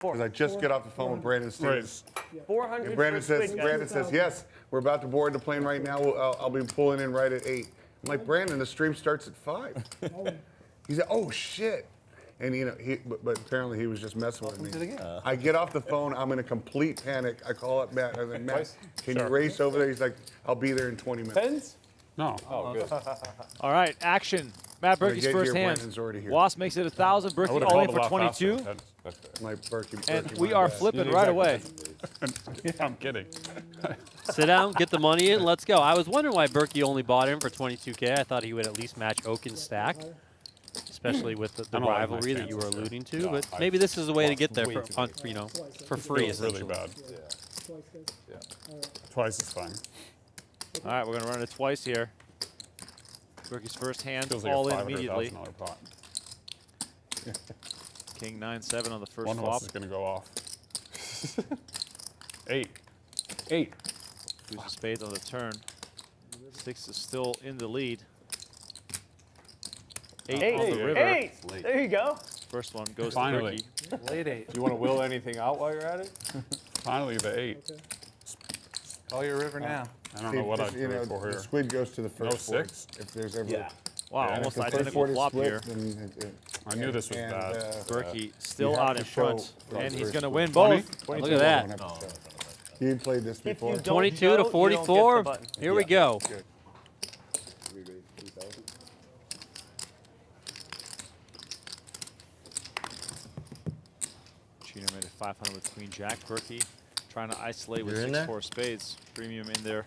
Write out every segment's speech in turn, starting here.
Because I just get off the phone with Brandon Stevens. 400. And Brandon says, yes, we're about to board the plane right now. I'll be pulling in right at 8. I'm like, Brandon, the stream starts at 5. He said, oh, shit. And, you know, but apparently he was just messing with me. I get off the phone. I'm in a complete panic. I call up Matt. I said, Matt, can you race over there? He's like, I'll be there in 20 minutes. Pens? No. Oh, good. All right, action. Matt Berkey's first hand. Wasp makes it 1,000. Berkey all in for 22. My Berkey, and we are flipping right away. Yeah, I'm kidding. Sit down, get the money in, let's go. I was wondering why Berkey only bought in for 22K. I thought he would at least match Okin's stack, especially with the rivalry that you were alluding to. But maybe this is a way to get there for, you know, for free. It's really bad. Yeah. Twice is fine. All right, we're going to run it twice here. Berkey's first hand, Feels like all a in immediately. pot. King 9-7 on the first One of flop. us is going to go off. 8. 8. Deuce of spades on the turn. 6 is still in the lead. 8 on the river. 8. There you go. First one goes Finally. to Berkey. Late 8. Do you want to will anything out while you're at it? Finally, the 8. Call your river now. I don't know what I'd go for here. The squid goes to the first No 6. 6? If there's ever Wow, Yeah, almost if the first identical 4 is flop split, here. then I knew this was bad. Berkey still have out to in front, show and he's first going to split. win both. 20? Look at that. You played this before? 22 to 44. Here we go. Good. Chino made it 500 with Queen Jack. Berkey trying to isolate with You're in there? 6-4 spades. Premium in there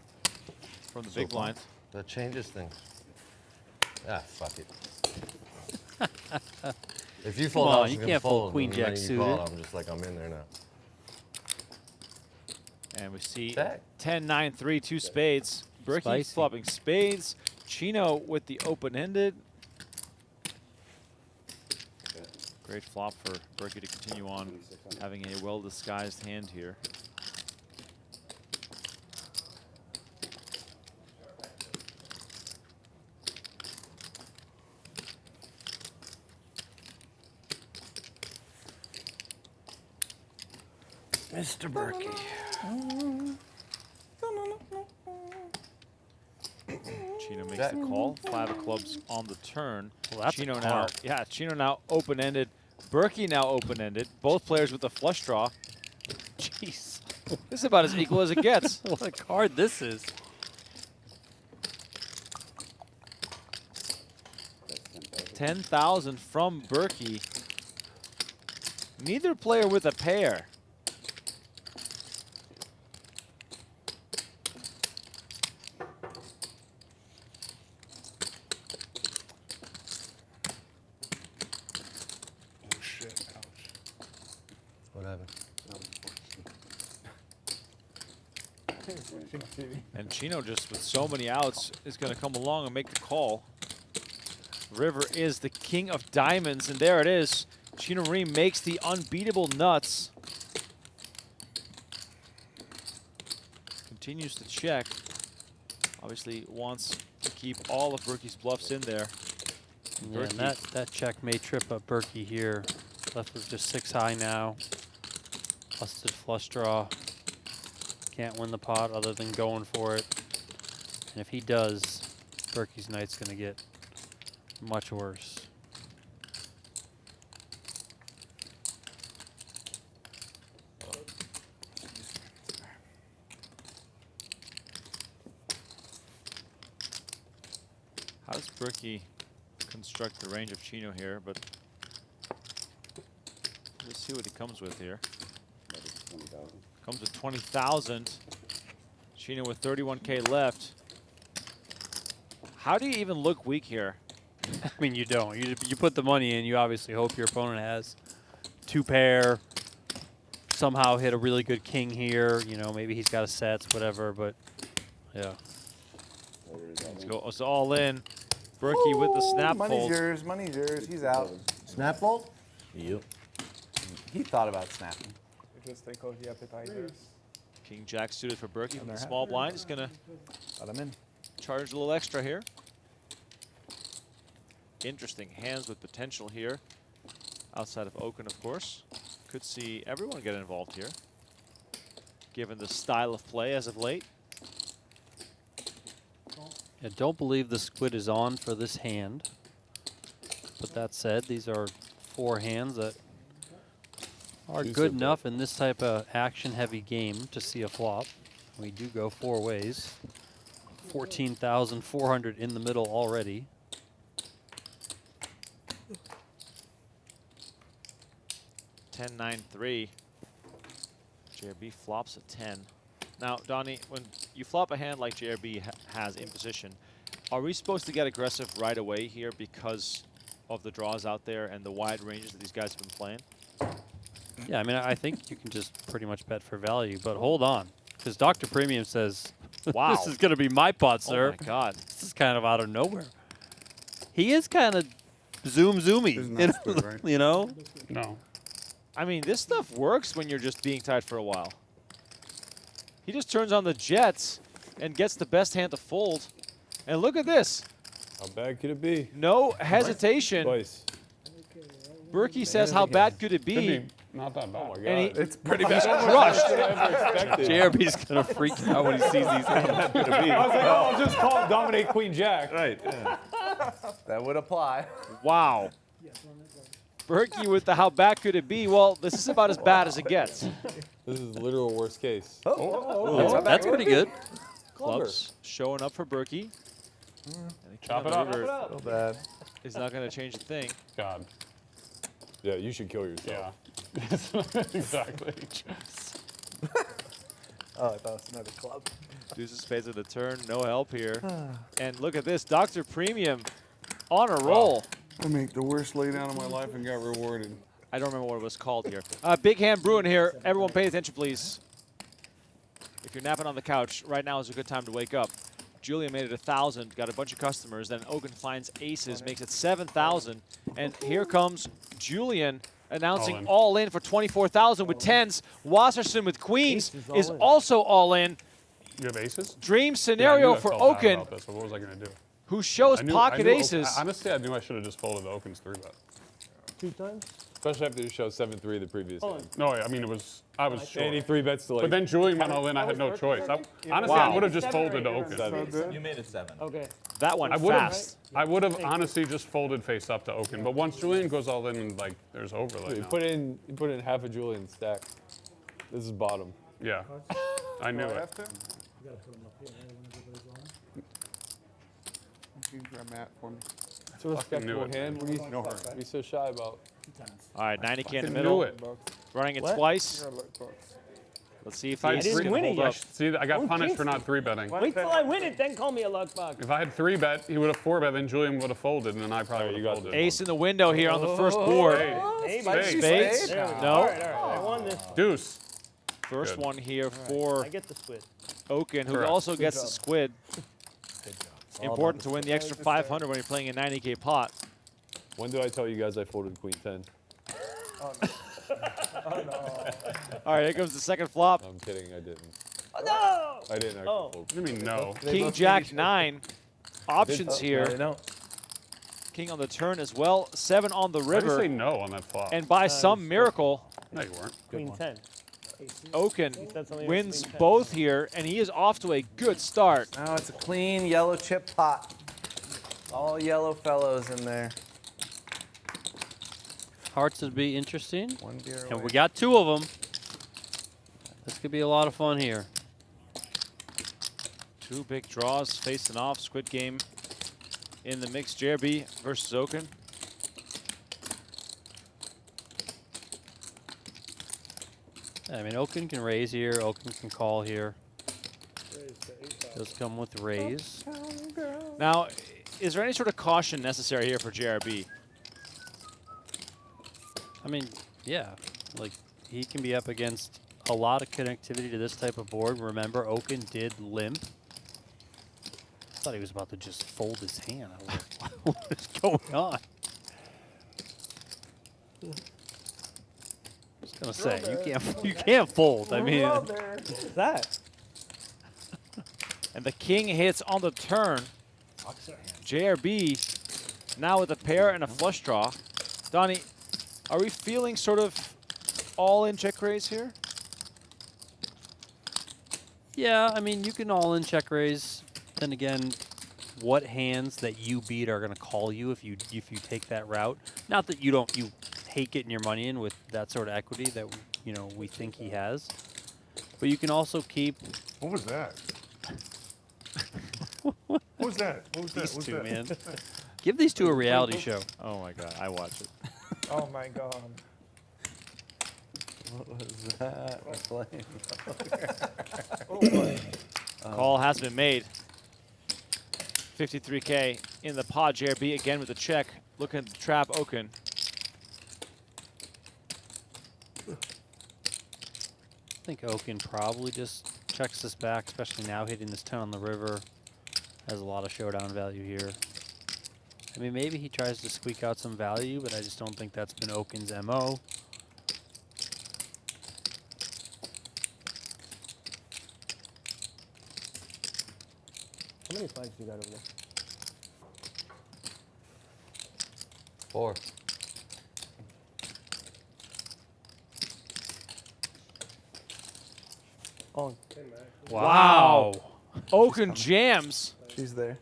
from the big blind. That changes things. Ah, fuck it. If you fold Come on, out, you can can't fold fold. Queen and Jack then you suited. call, I'm just like, I'm in there now. And we see Jack. 10-9-3, 2 spades. Berkey Spicy. flopping spades. Chino with the open-ended. Great flop for Berkey to continue on having a well-disguised hand here. Mr. Berkey. Chino makes the call. 5 of clubs on the turn. Well, that's Chino a now. card. Yeah, Chino now open-ended. Berkey now open-ended. Both players with the flush draw. Jeez, this is about as equal as it gets. What a card this is. $10,000 from Berkey. Neither player with a pair. Oh, shit. Ouch. What happened? And Chino, just with so many outs, is going to come along and make the call. River is the king of diamonds, and there it is. Chino Reem makes the unbeatable nuts. Continues to check. Obviously wants to keep all of Berkey's bluffs in there. Yeah, and that check may trip up Berkey here. Left with just 6 high now. Busted flush draw. Can't win the pot other than going for it. And if he does, Berkey's night's going to get much worse. How does Berkey construct the range of Chino here? But let's see what he comes with here. Comes with 20,000. Chino with 31K left. How do you even look weak here? I mean, you don't. You put the money in, you obviously hope your opponent has 2 pair, somehow hit a really good king here. You know, maybe he's got a sets, whatever, but yeah. Let's go. It's all in. Berkey with the snap Money's fold. yours. Money's yours. He's out. Snap fold? Yep. He thought about snapping. King Jack suited for Berkey from the small blind. He's going to Let him in. charge a little extra here. Interesting hands with potential here. Outside of Okin, of course. Could see everyone get involved here, given the style of play as of late. I don't believe the squid is on for this hand. But that said, these are 4 hands that are Choose good a enough in this type of action-heavy game to see a flop. We do go 4 ways. 14,400 in the middle already. Ten, 9-3. JRB flops a 10. Now, Donnie, when you flop a hand like JRB has in position, are we supposed to get aggressive right away here because of the draws out there and the wide ranges that these guys have been playing? Yeah, I mean, I think you can just pretty much bet for value, but hold on, because Dr. Premium says, Wow. this is going to be my pot, sir. Oh my God. This is kind of out of nowhere. He is kind of zoomy, This is you not know, squid, right? you know? No. I mean, this stuff works when you're just being tied for a while. He just turns on the jets and gets the best hand to fold. And look at this. How bad could it be? No hesitation. Twice. Berkey says, how bad could it Could be? be not that bad. Oh my God. And he, It's pretty bad. crushed. JRB's going to freak out when he sees these hands. I was like, oh, I'll just call it dominate Queen Jack. Right. Yeah. That would apply. Wow. Berkey with the how bad could it be? Well, this is about as bad as it gets. This is literal worst case. That's pretty good. Clubs showing up for Berkey. Chop it up. So bad. Is not going to change a thing. God. Yeah, you should kill yourself. Yeah. Exactly. Oh, I thought it was another club. Deuces spades at the turn. No help here. And look at this. Dr. Premium on a roll. I made the worst laydown of my life and got rewarded. I don't remember what it was called here. Big hand brewing here. Everyone pay attention, please. If you're napping on the couch, right now is a good time to wake up. Julian made it 1,000, got a bunch of customers. Then Okin finds aces, makes it 7,000. And here comes Julian announcing all in for 24,000 with tens. Wasserson with queens is also all in. You have aces? Dream Yeah, I scenario knew I for felt bad Okin, about this, but what was I going to do? who shows I pocket knew aces. Honestly, I knew I should have just folded the Okin's 3-bet. 2 times? Especially after you showed 7-3 the previous Hold game. on. No, I mean, I was short. And he 3-bets to like. But then Julian went all in. I had no choice. Honestly, I would have just folded to Okin. You made it 7. Okay. That one I would have. fast. I would have honestly just folded face up to Okin. But once Julian goes all in, and like there's overlay. You now. put in half a Julian stack. This is bottom. Yeah, I knew it. You gotta put them up here, right, when everybody's on. Can you grab Matt for me? It's a respectable it. hand. What are you so shy about? All right, 90K in the Fucking middle. knew it. Running it What? twice. Let's see if the I ace didn't can win it hold yet. up. See, I got punished for not 3-betting. Wait till I win it, then call me a luck bug. If I had 3-bet, he would have 4-bet, then Julian would have folded, and then I probably would have folded. Ace in the window here on the first board. Maybe. Spades? There we go. No. All right. I won this one. Deuce. First Good. one here for I get the squid. Okin, who Correct. also gets the squid. Important to win the extra 500 when you're playing a 90K pot. When did I tell you guys I folded Queen 10? All right, here comes the second flop. I'm kidding. I didn't. Oh, no! I didn't actually Oh. fold. I mean, no. King, Jack, 9. Options here. No. King on the turn as well. 7 on the Why did you say river. no on that flop? And by some miracle, No, you weren't. Queen 10. Okin said something wins else, Queen 10. both here, and he is off to a good start. Now it's a clean yellow chip pot. All yellow fellows in there. Hearts would be interesting. One beer And away. we got 2 of them. This could be a lot of fun here. 2 big draws facing off. Squid Game in the mix. JRB versus Okin. I mean, Okin can raise here. Okin can call here. Does come with raise. Now, is there any sort of caution necessary here for JRB? I mean, yeah, like he can be up against a lot of connectivity to this type of board. Remember, Okin did limp. I thought he was about to just fold his hand. I was like, what is going on? I was gonna say you can't fold. I mean, What's that? And the king hits on the turn. JRB now with a pair and a flush draw. Donnie, are we feeling sort of all in check raise here? Yeah, I mean, you can all in check raise. Then again, what hands that you beat are going to call you if you take that route? Not that you hate getting your money in with that sort of equity that we think he has, but you can also keep. What was that? What was that? What was that? These What was two, that? man. Give these two a reality show. Oh my god, I watch it. Oh my god. What was that? Call has been made. 53K in the pod. JRB again with the check. Looking to trap Okin. I think Okin probably just checks this back, especially now hitting this 10 on the river. Has a lot of showdown value here. I mean, maybe he tries to squeak out some value, but I just don't think that's been Okin's MO. How many flags do you got over there? 4. Oh, Wow. Okin jams. She's there.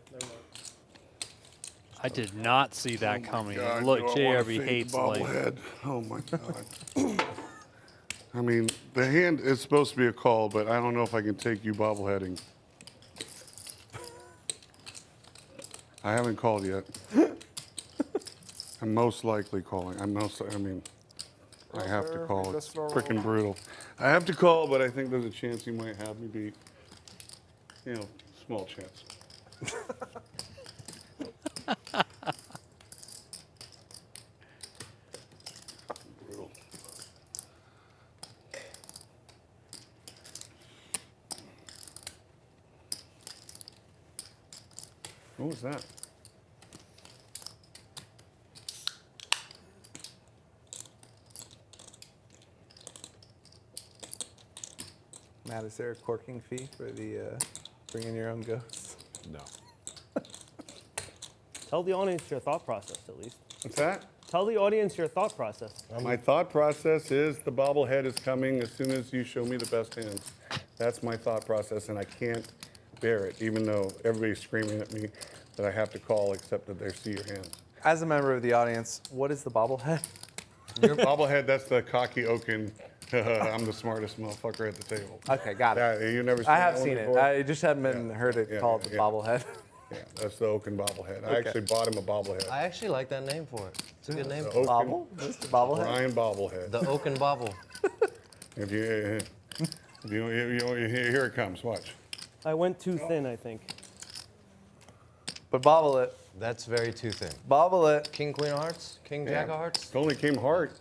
I did not see that coming. God, Look, do I wanna JRB fade hates the life. bobblehead. Oh my god. I mean, the hand is supposed to be a call, but I don't know if I can take you bobbleheading. I haven't called yet. I'm most likely calling. I have to call. It's freaking brutal. I have to call, but I think there's a chance you might have me beat. Small chance. Brutal. What was that? Matt, is there a corking fee for the bringing your own ghosts? No. tell the audience your thought process at least. What's that? Tell the audience your thought process. My thought process is the bobblehead is coming as soon as you show me the best hands. That's my thought process, and I can't bear it, even though everybody's screaming at me that I have to call, except that they see your hands. As a member of the audience, what is the bobblehead? Your bobblehead, that's the cocky Okin. I'm the smartest motherfucker at the table. Okay, got it. Yeah, you never seen I that have one seen it. before? I just haven't heard it yeah, called the yeah. bobblehead. Yeah, that's the Okin bobblehead. I actually bought him a bobblehead. I actually like that name for it. It's a good name. The For it. Okin Bobble? Mr. Bobblehead? Brian bobblehead. The Okin Bobble. If you here it comes. Watch. I went too thin, I think. But bobble it. That's very too thin. Bobble it. King, Queen of Hearts? King, Jack of Hearts? It only came heart,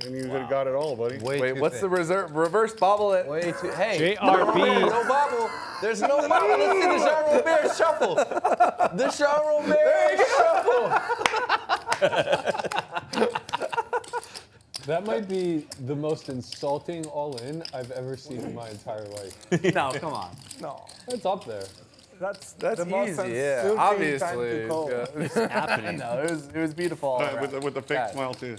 and you have got it all, buddy. Way Wait, too what's thin. the reverse bobble it? Way too. Hey. JRB. No bobble. There's no bobble. Let's see the Jean Robert shuffle. The Jean Robert shuffle. That might be the most insulting all-in I've ever seen in my entire life. No, come on. No. It's up there. That's That's the most easy, yeah. insulting time Obviously. to call. Happening. No, it was beautiful all around. With the fake Yeah. smile too.